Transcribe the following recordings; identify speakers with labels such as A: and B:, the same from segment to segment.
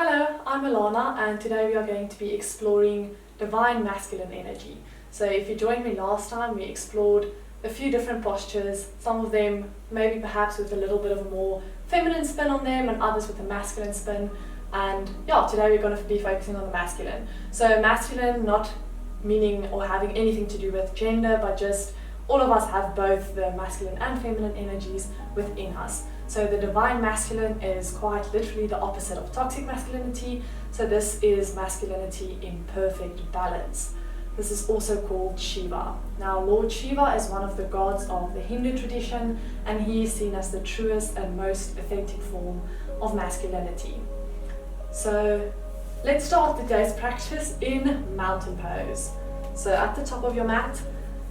A: Hello, I'm Alana and today we are going to be exploring divine masculine energy. So if you joined me last time, we explored a few different postures, some of them maybe perhaps with a little bit of a more feminine spin on them and others with a masculine spin. And yeah, today we're going to be focusing on the masculine. So masculine not meaning or having anything to do with gender, but just all of us have both the masculine and feminine energies within us. So the divine masculine is quite literally the opposite of toxic masculinity. So this is masculinity in perfect balance. This is also called Shiva. Now Lord Shiva is one of the gods of the Hindu tradition, and he is seen as the truest and most authentic form of masculinity. So let's start the day's practice in mountain pose. So at the top of your mat,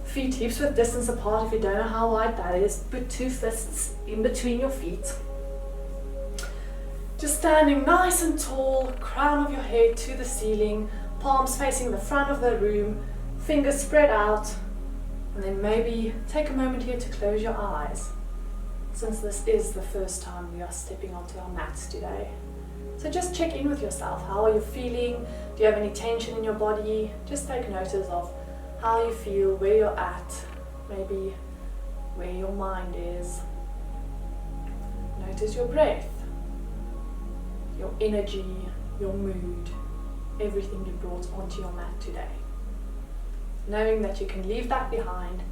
A: feet hips width distance apart. If you don't know how wide that is, put two fists in between your feet. Just standing nice and tall, crown of your head to the ceiling, palms facing the front of the room, fingers spread out, and then maybe take a moment here to close your eyes, since this is the first time we are stepping onto our mats today. So just check in with yourself. How are you feeling? Do you have any tension in your body? Just take notice of how you feel, where you're at, maybe where your mind is. Notice your breath, your energy, your mood, everything you brought onto your mat today. Knowing that you can leave that behind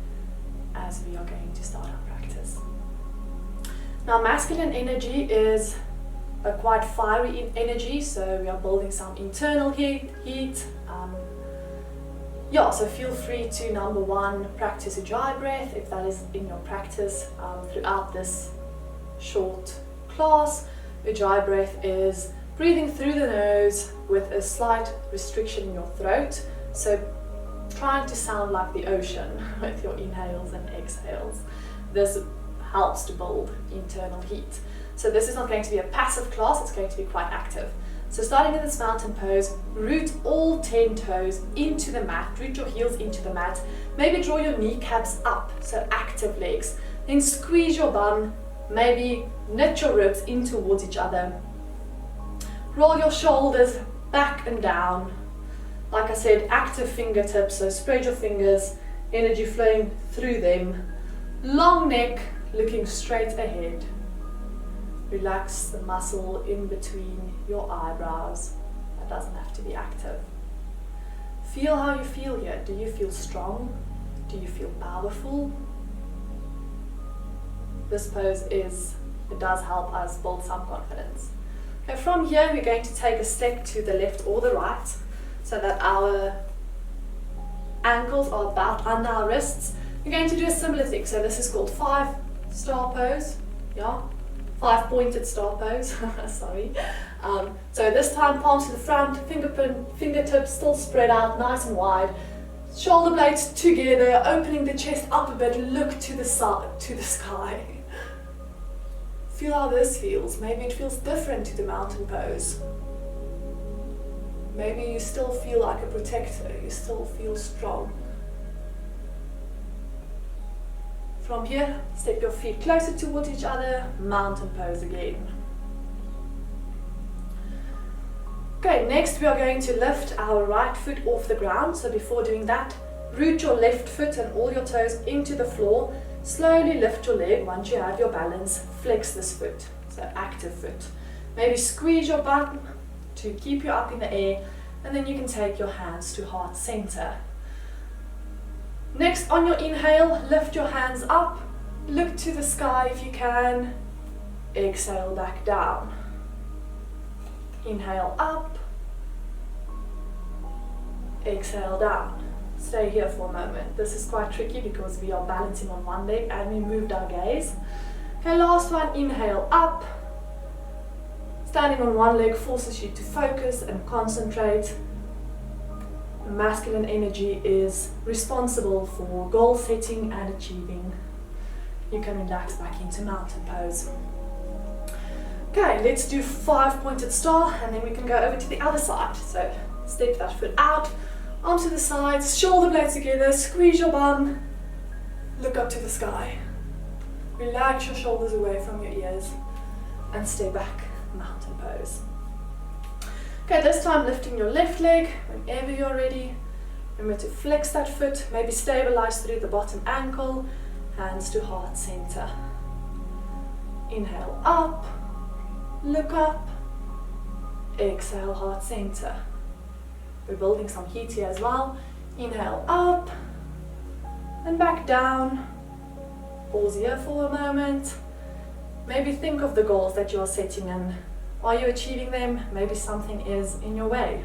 A: as we are going to start our practice. Now masculine energy is a quite fiery energy, so we are building some internal heat. So feel free to, number one, practice a dry breath if that is in your practice throughout this short class. A dry breath is breathing through the nose with a slight restriction in your throat, so trying to sound like the ocean with your inhales and exhales. This helps to build internal heat. So this is not going to be a passive class, it's going to be quite active. So starting in this mountain pose, root all 10 toes into the mat, root your heels into the mat, maybe draw your kneecaps up, so active legs. Then squeeze your bum, maybe knit your ribs in towards each other. Roll your shoulders back and down. Like I said, active fingertips, so spread your fingers, energy flowing through them. Long neck, looking straight ahead. Relax the muscle in between your eyebrows. That doesn't have to be active. Feel how you feel here. Do you feel strong? Do you feel powerful? This pose it does help us build some confidence. Okay, from here we're going to take a step to the left or the right so that our ankles are about under our wrists. We're going to do a similar thing. So this is called 5-star pose. Yeah. 5-pointed star pose, sorry. So this time palms to the front, fingertips still spread out nice and wide. Shoulder blades together, opening the chest up a bit, look to the sky. Feel how this feels. Maybe it feels different to the mountain pose. Maybe you still feel like a protector, you still feel strong. From here, step your feet closer towards each other, mountain pose again. Okay, next we are going to lift our right foot off the ground. So before doing that, root your left foot and all your toes into the floor. Slowly lift your leg. Once you have your balance, flex this foot, so active foot. Maybe squeeze your bum to keep you up in the air, and then you can take your hands to heart center. Next, on your inhale, lift your hands up, look to the sky if you can, exhale back down. Inhale up, exhale down. Stay here for a moment. This is quite tricky because we are balancing on one leg and we moved our gaze. Okay, last one, inhale up. Standing on one leg forces you to focus and concentrate. Masculine energy is responsible for goal setting and achieving. You can relax back into mountain pose. Okay, let's do 5-pointed star and then we can go over to the other side. So step that foot out, onto the sides, shoulder blades together, squeeze your bum, look up to the sky. Relax your shoulders away from your ears and stay back, mountain pose. Okay, this time lifting your left leg whenever you're ready. Remember to flex that foot, maybe stabilize through the bottom ankle, hands to heart center. Inhale up, look up, exhale heart center. We're building some heat here as well. Inhale up and back down. Pause here for a moment. Maybe think of the goals that you are setting and are you achieving them? Maybe something is in your way.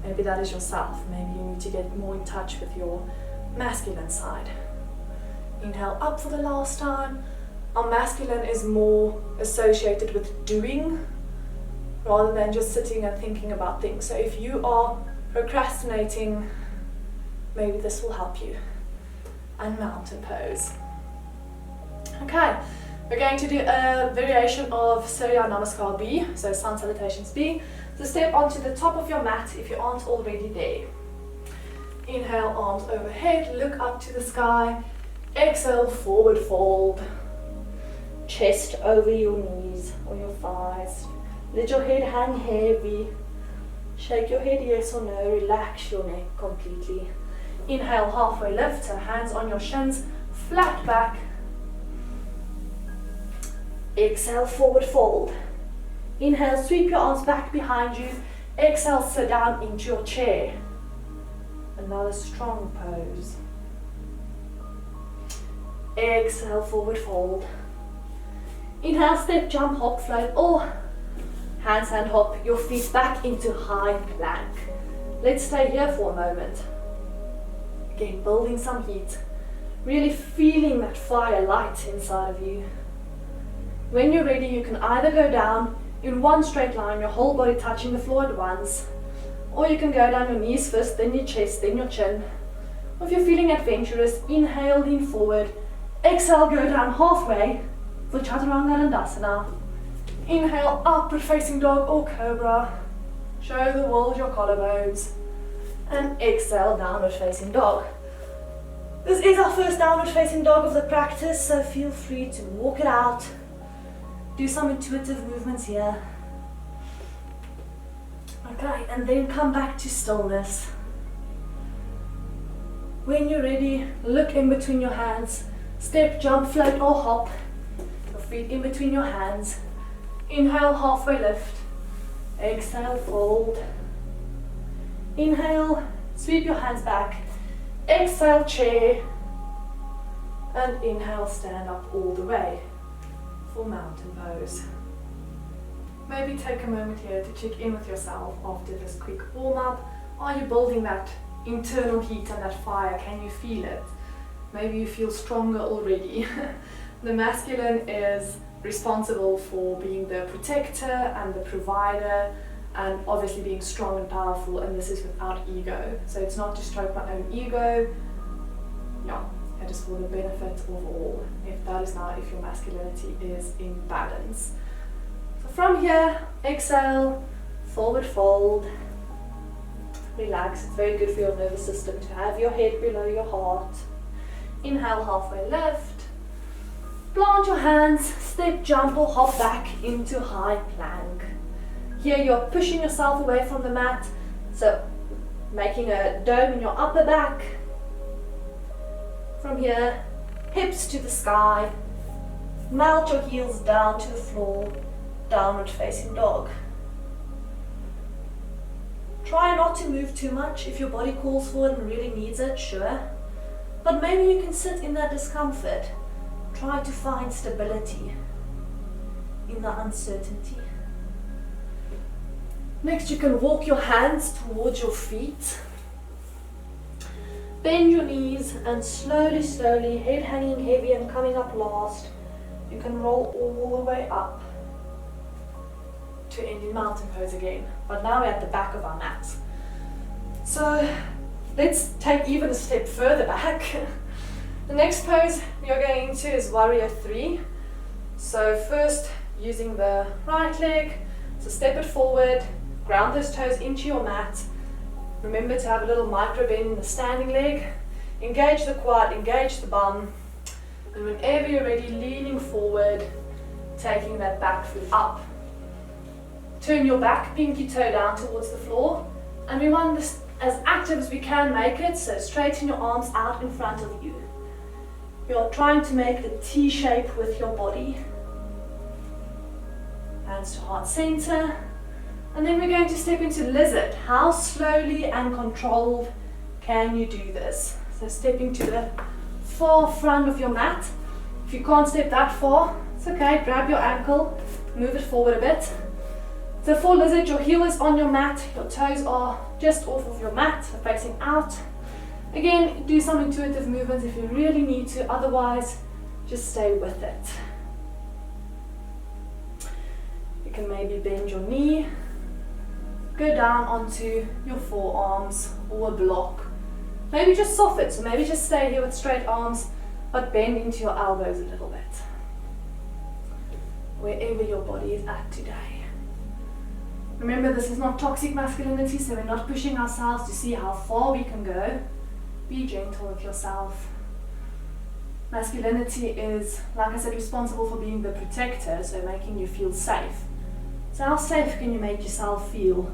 A: Maybe that is yourself. Maybe you need to get more in touch with your masculine side. Inhale up for the last time. Our masculine is more associated with doing rather than just sitting and thinking about things. So if you are procrastinating, maybe this will help you. And mountain pose. Okay, we're going to do a variation of Surya Namaskar B, so Sun Salutations B. So step onto the top of your mat if you aren't already there. Inhale, arms overhead, look up to the sky. Exhale, forward fold. Chest over your knees or your thighs. Let your head hang heavy. Shake your head yes or no, relax your neck completely. Inhale, halfway lift, so hands on your shins, flat back. Exhale, forward fold. Inhale, sweep your arms back behind you. Exhale, sit down into your chair. Another strong pose. Exhale, forward fold. Inhale, step, jump, hop, float, or handstand hop your feet back into high plank. Let's stay here for a moment. Again, building some heat. Really feeling that fire light inside of you. When you're ready, you can either go down in one straight line, your whole body touching the floor at once, or you can go down your knees first, then your chest, then your chin. Or if you're feeling adventurous, inhale, lean forward. Exhale, go down halfway for Chaturanga. Inhale, upward facing dog or cobra. Show the world your collarbones. And exhale, downward facing dog. This is our first downward facing dog of the practice, so feel free to walk it out. Do some intuitive movements here. Okay, and then come back to stillness. When you're ready, look in between your hands. Step, jump, float or hop. Your feet in between your hands. Inhale, halfway lift. Exhale, fold. Inhale, sweep your hands back. Exhale, chair. And inhale, stand up all the way for mountain pose. Maybe take a moment here to check in with yourself after this quick warm up. Are you building that internal heat and that fire? Can you feel it? Maybe you feel stronger already. The masculine is responsible for being the protector and the provider, and obviously being strong and powerful, and this is without ego. So it's not to stroke my own ego. Yeah, it is for the benefit of all. If your masculinity is in balance. So from here, exhale, forward fold. Relax, it's very good for your nervous system to have your head below your heart. Inhale, halfway lift. Plant your hands, step, jump or hop back into high plank. Here you're pushing yourself away from the mat, so making a dome in your upper back. From here, hips to the sky, melt your heels down to the floor, downward facing dog. Try not to move too much. If your body calls for it and really needs it, sure. But maybe you can sit in that discomfort. Try to find stability in the uncertainty. Next, you can walk your hands towards your feet. Bend your knees and slowly, slowly, head hanging heavy and coming up last, you can roll all the way up to Indian mountain pose again. But now we're at the back of our mat. So let's take even a step further back. The next pose we are going into is Warrior 3. So first, using the right leg, so step it forward, ground those toes into your mat. Remember to have a little micro bend in the standing leg. Engage the quad, engage the bum. And whenever you're ready, leaning forward, taking that back foot up Turn your back pinky toe down towards the floor, and we want this as active as we can make it, so straighten your arms out in front of you. You're trying to make the T shape with your body. Hands to heart center. And then we're going to step into lizard. How slowly and controlled can you do this? So stepping to the far front of your mat. If you can't step that far, it's okay, grab your ankle, move it forward a bit. So for lizard, your heel is on your mat, your toes are just off of your mat, so facing out. Again, do some intuitive movements if you really need to, otherwise just stay with it. You can maybe bend your knee, go down onto your forearms or a block. Maybe just soften, so maybe just stay here with straight arms, but bend into your elbows a little bit. Wherever your body is at today. Remember, this is not toxic masculinity, so we're not pushing ourselves to see how far we can go. Be gentle with yourself. Masculinity is, like I said, responsible for being the protector, so making you feel safe. So how safe can you make yourself feel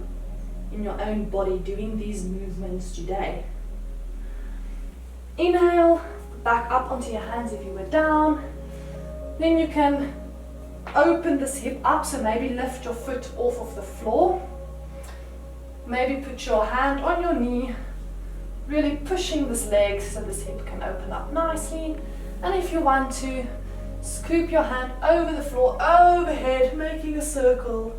A: in your own body doing these movements today? Inhale, back up onto your hands if you were down. Then you can open this hip up, so maybe lift your foot off of the floor. Maybe put your hand on your knee, really pushing this leg so this hip can open up nicely. And if you want to, scoop your hand over the floor, overhead, making a circle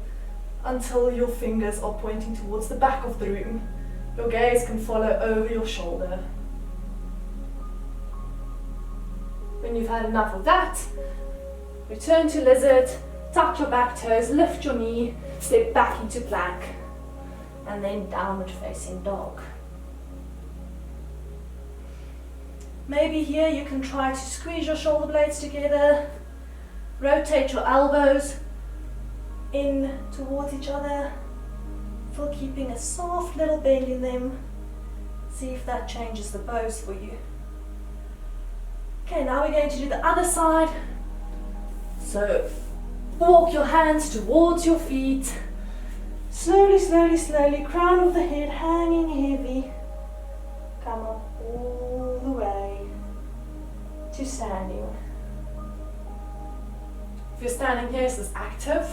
A: until your fingers are pointing towards the back of the room. Your gaze can follow over your shoulder. When you've had enough of that, return to lizard, tuck your back toes, lift your knee, step back into plank, and then downward facing dog. Maybe here you can try to squeeze your shoulder blades together, rotate your elbows in towards each other, still keeping a soft little bend in them. See if that changes the pose for you. Okay, now we're going to do the other side. So walk your hands towards your feet. Slowly, slowly, slowly, crown of the head hanging heavy. Come up all the way to standing. If you're standing here, this is active.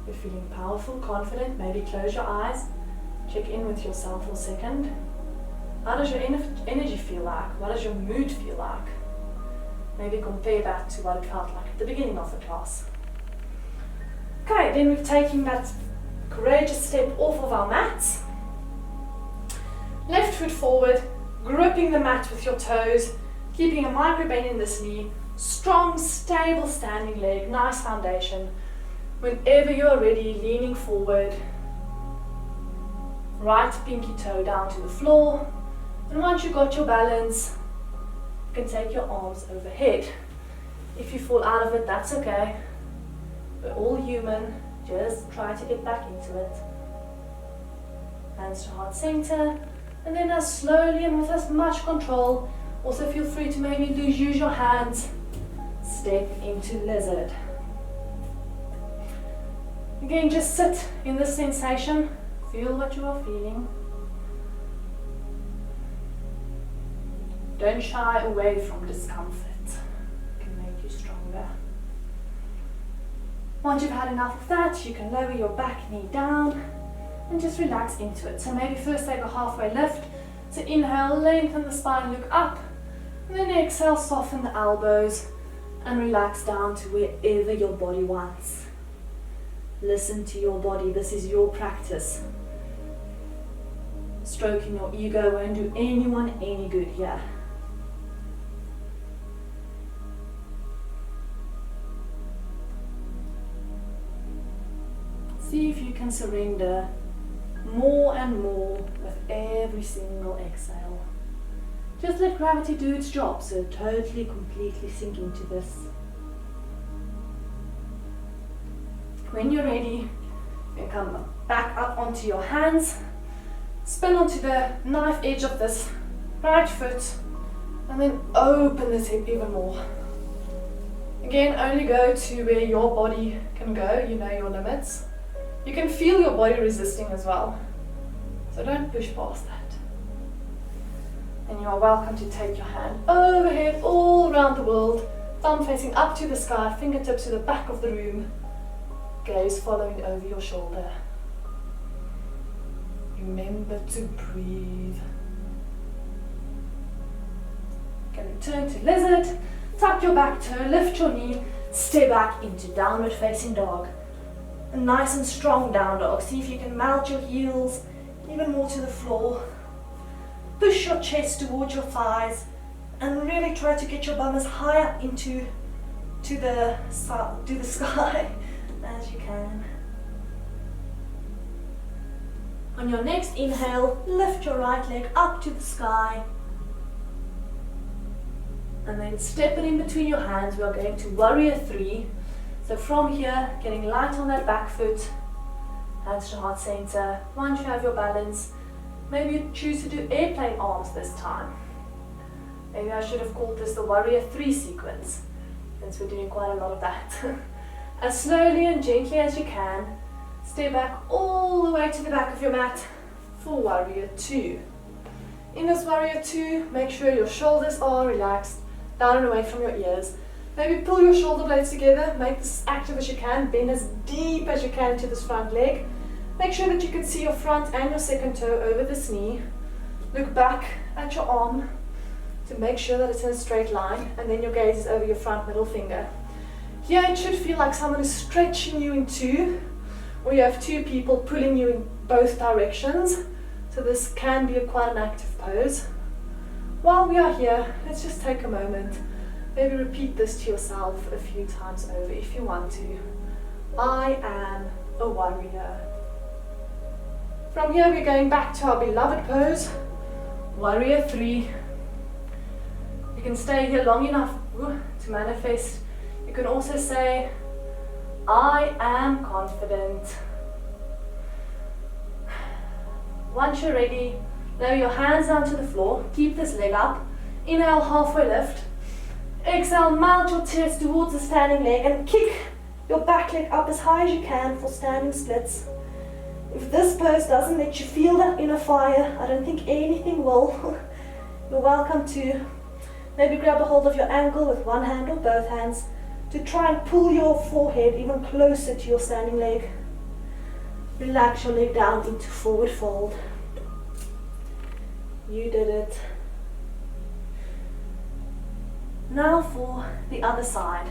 A: You're feeling powerful, confident. Maybe close your eyes. Check in with yourself for a second. How does your energy feel like? What does your mood feel like? Maybe compare that to what it felt like at the beginning of the class. Okay, then we've taken that courageous step off of our mats. Left foot forward, gripping the mat with your toes, keeping a micro bend in this knee, strong, stable standing leg, nice foundation. Whenever you're ready, leaning forward, right pinky toe down to the floor. And once you've got your balance, you can take your arms overhead. If you fall out of it, that's okay. We're all human. Just try to get back into it. Hands to heart center. And then as slowly and with as much control, also feel free to maybe use your hands. Step into lizard. Again, just sit in this sensation. Feel what you are feeling. Don't shy away from discomfort. It can make you stronger. Once you've had enough of that, you can lower your back knee down and just relax into it. So maybe first take a halfway lift. So inhale, lengthen the spine, look up. And then exhale, soften the elbows and relax down to wherever your body wants. Listen to your body. This is your practice. Stroking your ego won't do anyone any good here. See if you can surrender more and more with every single exhale. Just let gravity do its job, so totally, completely sink into this. When you're ready, you can come back up onto your hands, spin onto the knife edge of this right foot, and then open this hip even more. Again, only go to where your body can go, you know your limits. You can feel your body resisting as well, so don't push past that. And you are welcome to take your hand overhead all around the world, thumb facing up to the sky, fingertips to the back of the room, gaze following over your shoulder. Remember to breathe. You can return to lizard, tuck your back toe, lift your knee, step back into downward facing dog. A nice and strong down dog. See if you can melt your heels even more to the floor. Push your chest towards your thighs and really try to get your bum as high up into the sky as you can. On your next inhale, lift your right leg up to the sky. And then step it in between your hands. We are going to warrior 3. So from here, getting light on that back foot, hands to heart center. Once you have your balance, maybe you choose to do airplane arms this time. Maybe I should have called this the warrior 3 sequence, since we're doing quite a lot of that. As slowly and gently as you can, step back all the way to the back of your mat for warrior 2. In this warrior 2, make sure your shoulders are relaxed, down and away from your ears. Maybe pull your shoulder blades together, make this active as you can, bend as deep as you can to this front leg. Make sure that you can see your front and your second toe over this knee. Look back at your arm to make sure that it's in a straight line, and then your gaze is over your front middle finger. Here it should feel like someone is stretching you in two, or you have two people pulling you in both directions. So this can be quite an active pose. While we are here, let's just take a moment. Maybe repeat this to yourself a few times over if you want to. I am a warrior. From here we're going back to our beloved pose, warrior 3. You can stay here long enough to manifest. You can also say, I am confident. Once you're ready, lower your hands down to the floor, keep this leg up, inhale, halfway lift. Exhale, mount your chest towards the standing leg and kick your back leg up as high as you can for standing splits. If this pose doesn't let you feel that inner fire, I don't think anything will. You're welcome to maybe grab a hold of your ankle with one hand or both hands to try and pull your forehead even closer to your standing leg. Relax your leg down into forward fold. You did it. Now for the other side.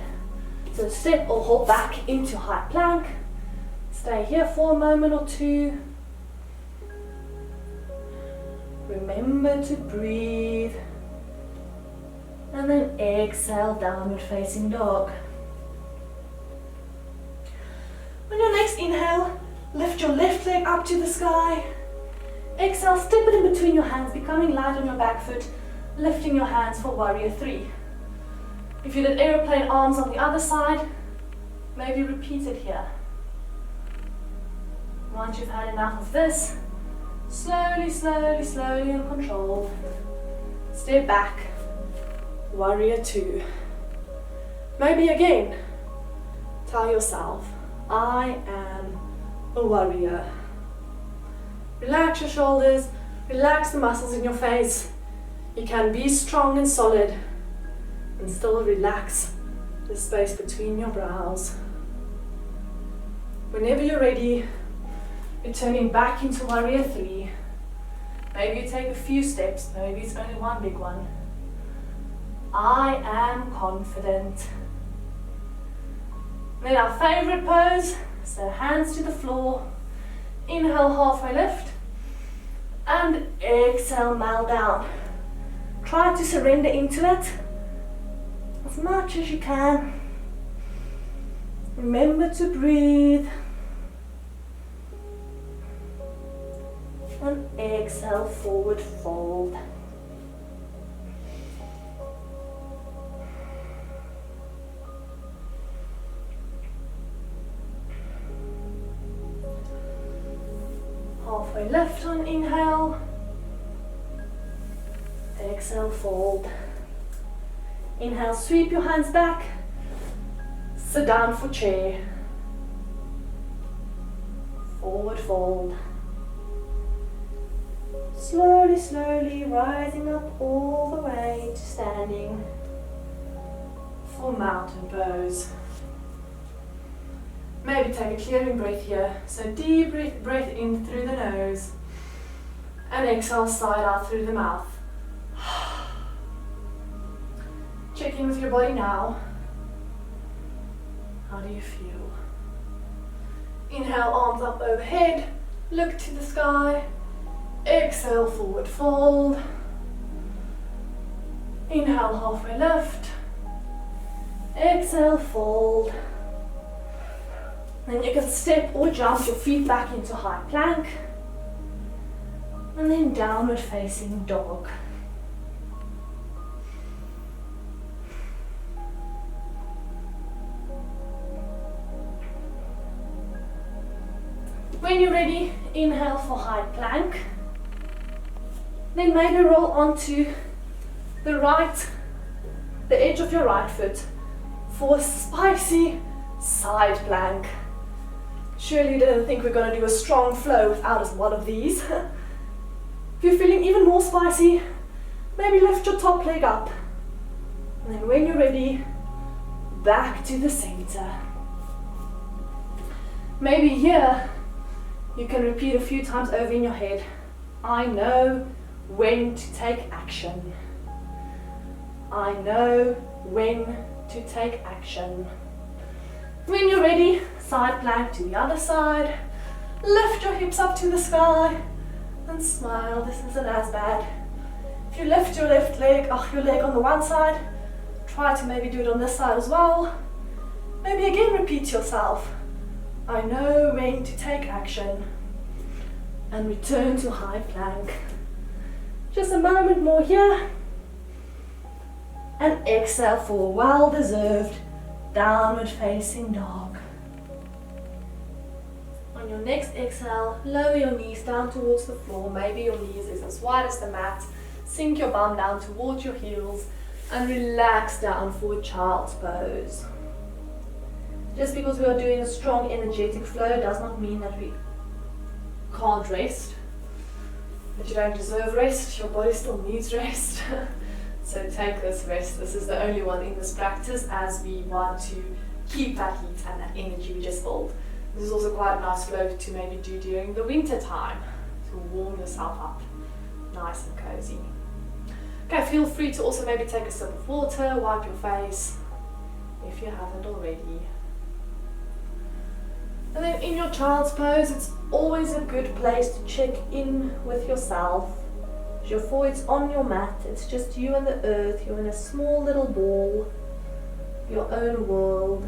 A: So step or hold back into high plank. Stay here for a moment or two. Remember to breathe. And then exhale, downward facing dog. On your next inhale, lift your left leg up to the sky. Exhale, step it in between your hands, becoming light on your back foot, lifting your hands for warrior 3. If you did aeroplane arms on the other side, maybe repeat it here. Once you've had enough of this, slowly, slowly, slowly and controlled, step back, warrior 2. Maybe again, tell yourself, I am a warrior. Relax your shoulders, relax the muscles in your face. You can be strong and solid and still relax the space between your brows. Whenever you're ready, returning back into warrior 3. Maybe you take a few steps, maybe it's only one big one. I am confident. Then our favorite pose, so hands to the floor, inhale, halfway lift, and exhale, melt down. Try to surrender into it as much as you can. Remember to breathe. And exhale, forward fold. Halfway lift on inhale. Exhale, fold. Inhale, sweep your hands back. Sit down for chair. forward fold. Slowly, slowly rising up all the way to standing for mountain pose. Maybe take a clearing breath here. So deep breath in through the nose and exhale side out through the mouth. Check in with your body now. How do you feel? Inhale, arms up overhead, look to the sky. Exhale, forward fold. Inhale, halfway lift. Exhale, fold. Then you can step or jump your feet back into high plank. And then downward facing dog. When you're ready, inhale for high plank. Then maybe roll onto the edge of your right foot for a spicy side plank. Surely you didn't think we're going to do a strong flow without one of these. If you're feeling even more spicy, maybe lift your top leg up. And then when you're ready, back to the center. Maybe here, you can repeat a few times over in your head. I know when to take action. I know when to take action. When you're ready, side plank to the other side. Lift your hips up to the sky and smile. This isn't as bad. If you lift your left leg, your leg on the one side, try to maybe do it on this side as well. Maybe again repeat to yourself. I know when to take action. And return to high plank. Just a moment more here. And exhale for a well-deserved downward facing dog. On your next exhale, lower your knees down towards the floor. Maybe your knees is as wide as the mat. Sink your bum down towards your heels and relax down for a child's pose. Just because we are doing a strong energetic flow does not mean that we can't rest, that you don't deserve rest. Your body still needs rest. So take this rest. This is the only one in this practice, as we want to keep that heat and that energy we just built. This is also quite a nice flow to maybe do during the winter time to warm yourself up nice and cozy. Okay, feel free to also maybe take a sip of water, wipe your face if you haven't already. And then in your child's pose, it's always a good place to check in with yourself. Your forehead's on your mat, it's just you and the earth, you're in a small little ball, your own world.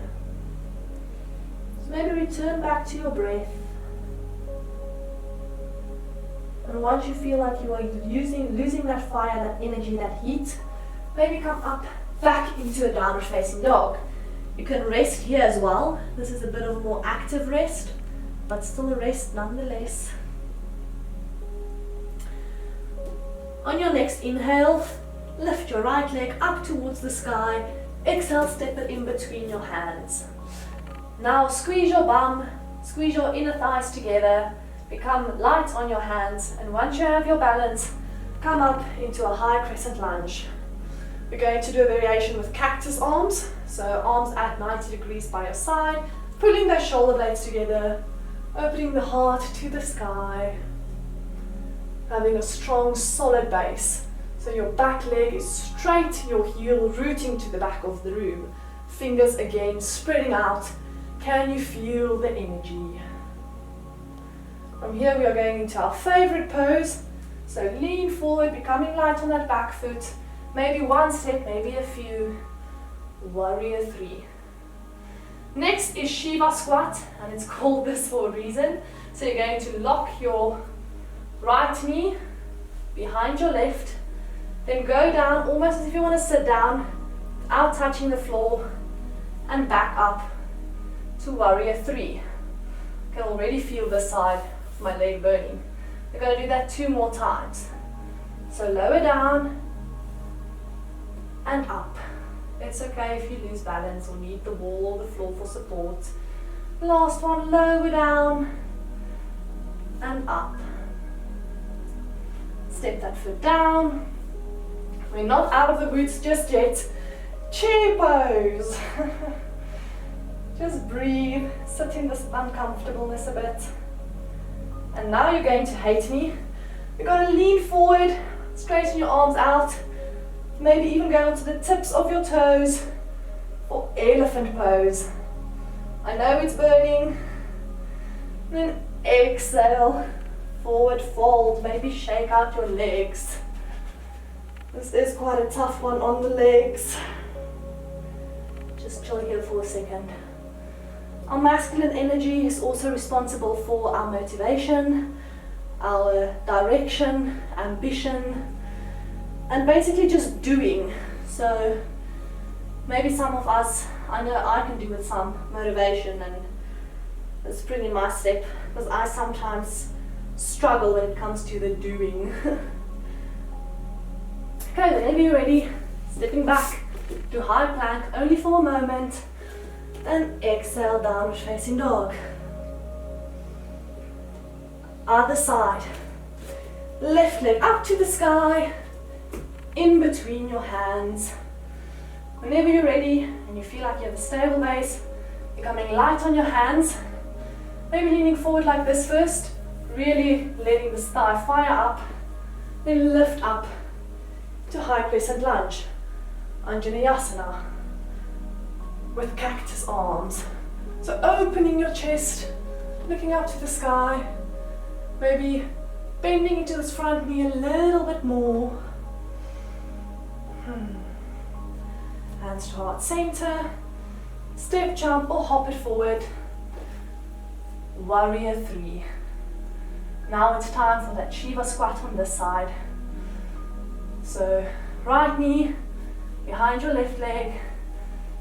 A: So maybe return back to your breath. And once you feel like you are losing that fire, that energy, that heat, maybe come up back into a downward facing dog. You can rest here as well. This is a bit of a more active rest, but still a rest nonetheless. On your next inhale, lift your right leg up towards the sky. Exhale, step it in between your hands. Now squeeze your bum, squeeze your inner thighs together, become light on your hands, and once you have your balance, come up into a high crescent lunge. We're going to do a variation with cactus arms, so arms at 90 degrees by your side, pulling those shoulder blades together, opening the heart to the sky. Having a strong, solid base. So your back leg is straight, your heel rooting to the back of the room. Fingers again spreading out. Can you feel the energy? From here we are going into our favorite pose. So lean forward, becoming light on that back foot. Maybe one step, maybe a few. Warrior 3. Next is Shiva squat, and it's called this for a reason. So you're going to lock your right knee behind your left, then go down almost as if you want to sit down without touching the floor, and back up to Warrior 3. I can already feel this side of my leg burning. We're going to do that 2 more times. So lower down and up. It's okay if you lose balance or need the wall or the floor for support. Last one, lower down Step that foot down. We're not out of the boots just yet. Chair pose. Just breathe, sit in this uncomfortableness a bit. And now you're going to hate me. You're going to lean forward, straighten your arms out, maybe even go onto the tips of your toes for elephant pose. I know it's burning. And then exhale, forward fold, maybe shake out your legs. This is quite a tough one on the legs. Just chill here for a second. Our masculine energy is also responsible for our motivation, our direction, ambition, and basically just doing. So maybe some of us, I know I can do with some motivation, and it's pretty my step, because I sometimes struggle when it comes to the doing. Okay, whenever you're ready, stepping back to high plank only for a moment. Then exhale, downward facing dog. Other side. Left leg up to the sky, in between your hands. Whenever you're ready and you feel like you have a stable base, becoming light on your hands, maybe leaning forward like this first, really letting the thigh fire up, then lift up to high crescent lunge, Anjaneyasana, with cactus arms. So opening your chest, looking up to the sky, maybe bending into this front knee a little bit more. Hands to heart center, step, jump or hop it forward. Warrior 3. Now it's time for that Shiva squat on this side. So right knee behind your left leg,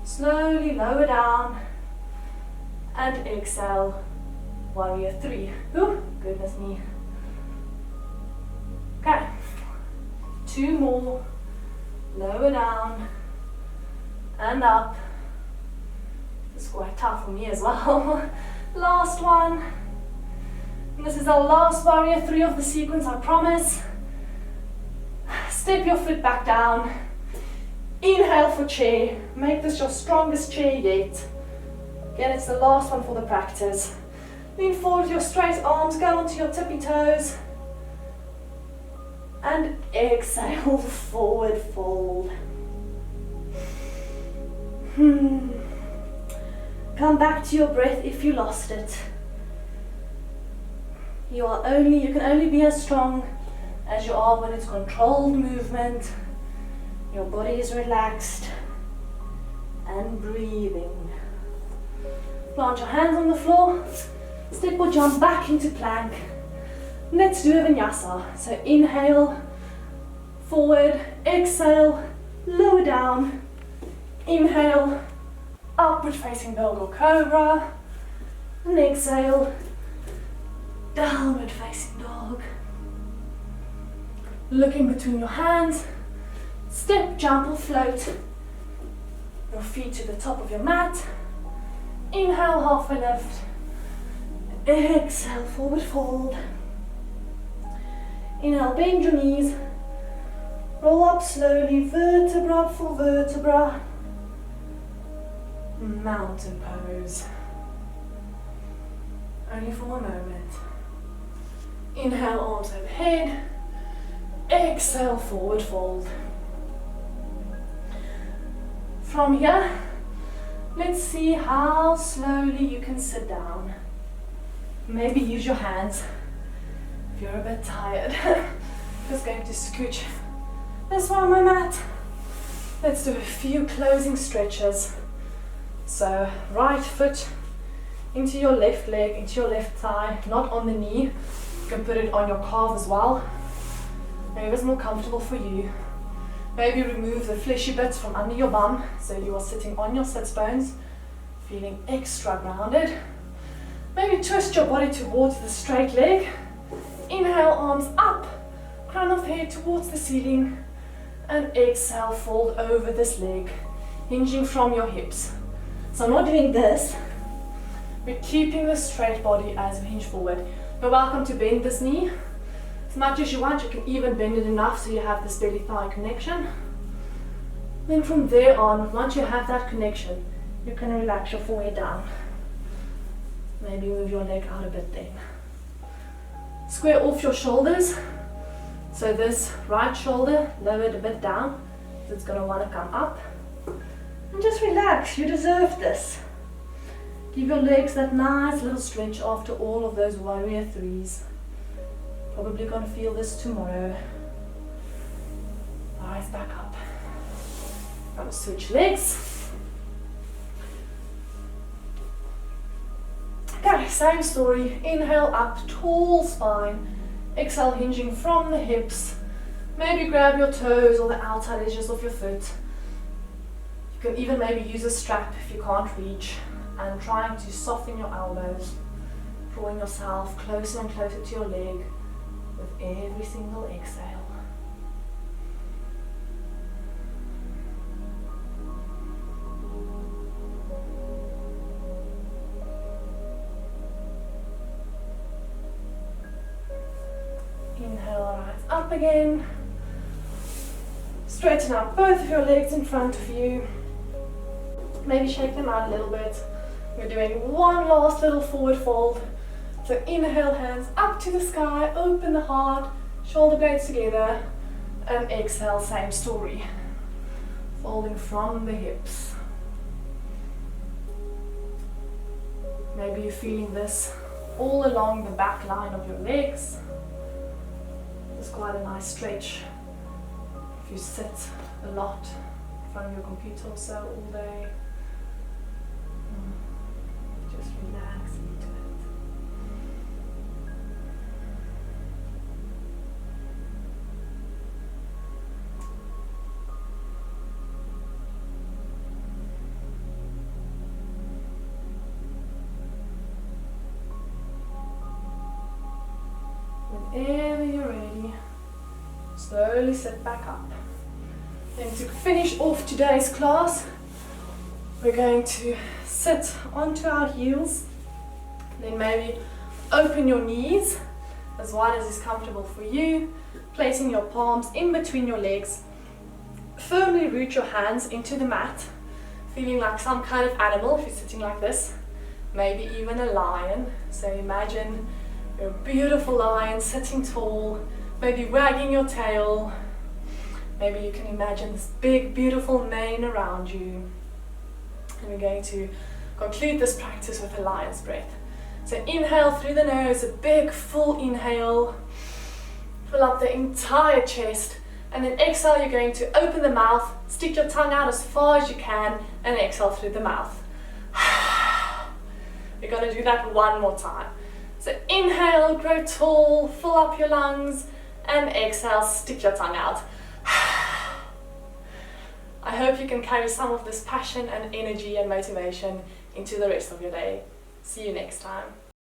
A: slowly lower down and exhale, warrior 3. Ooh, goodness me. Okay, 2 more, lower down and up. This is quite tough for me as well. Last one. And this is our last warrior 3 of the sequence, I promise. Step your foot back down. Inhale for chair. Make this your strongest chair yet. Again, it's the last one for the practice. Lean forward with your straight arms, go onto your tippy toes. And exhale, forward fold. Come back to your breath if you lost it. You can only be as strong as you are when it's controlled movement. Your body is relaxed and breathing. Plant your hands on the floor. Step or jump back into plank. Let's do a vinyasa. So inhale, forward, exhale, lower down. Inhale, upward facing dog or cobra. And exhale, downward facing dog. Looking between your hands. Step, jump or float your feet to the top of your mat. Inhale, halfway lift. Exhale, forward fold. Inhale, bend your knees. Roll up slowly, vertebra for vertebra. Mountain pose. Only for a moment. Inhale, arms overhead. Exhale, forward fold. From here, let's see how slowly you can sit down. Maybe use your hands if you're a bit tired. Just going to scooch this way on my mat. Let's do a few closing stretches. So right foot into your left leg, into your left thigh, not on the knee. You can put it on your calf as well. Whatever's more comfortable for you. Maybe remove the fleshy bits from under your bum so you are sitting on your sits bones, feeling extra grounded. Maybe twist your body towards the straight leg. Inhale, arms up, crown of the head towards the ceiling, and exhale, fold over this leg, hinging from your hips. So I'm not doing this, we're keeping the straight body as we hinge forward. You're welcome to bend this knee, as much as you want. You can even bend it enough so you have this belly thigh connection. Then from there on, once you have that connection, you can relax your forehead down. Maybe move your leg out a bit then. Square off your shoulders. So this right shoulder lowered a bit down. So it's going to want to come up. And just relax. You deserve this. Give your legs that nice little stretch after all of those warrior threes. Probably going to feel this tomorrow. Rise back up. Going to switch legs. Okay, same story. Inhale up, tall spine. Exhale, hinging from the hips. Maybe grab your toes or the outside edges of your foot. You can even maybe use a strap if you can't reach. And trying to soften your elbows. Drawing yourself closer and closer to your leg with every single exhale. Inhale, rise up again. Straighten out both of your legs in front of you. Maybe shake them out a little bit. We're doing one last little forward fold. So inhale, hands up to the sky, open the heart, shoulder blades together, and exhale, same story. Folding from the hips. Maybe you're feeling this all along the back line of your legs. It's quite a nice stretch if you sit a lot in front of your computer or so all day. Just relax into it. Whenever you're ready, slowly sit back up. And to finish off today's class, we're going to sit onto our heels. Then maybe open your knees as wide as is comfortable for you, placing your palms in between your legs. Firmly root your hands into the mat, feeling like some kind of animal if you're sitting like this, maybe even a lion. So imagine you're a beautiful lion sitting tall, maybe wagging your tail. Maybe you can imagine this big beautiful mane around you. And we're going to conclude this practice with a lion's breath. So inhale through the nose, a big full inhale. Fill up the entire chest. And then exhale, you're going to open the mouth, stick your tongue out as far as you can, and exhale through the mouth. We're going to do that one more time. So inhale, grow tall, fill up your lungs, and exhale, stick your tongue out. I hope you can carry some of this passion and energy and motivation into the rest of your day. See you next time.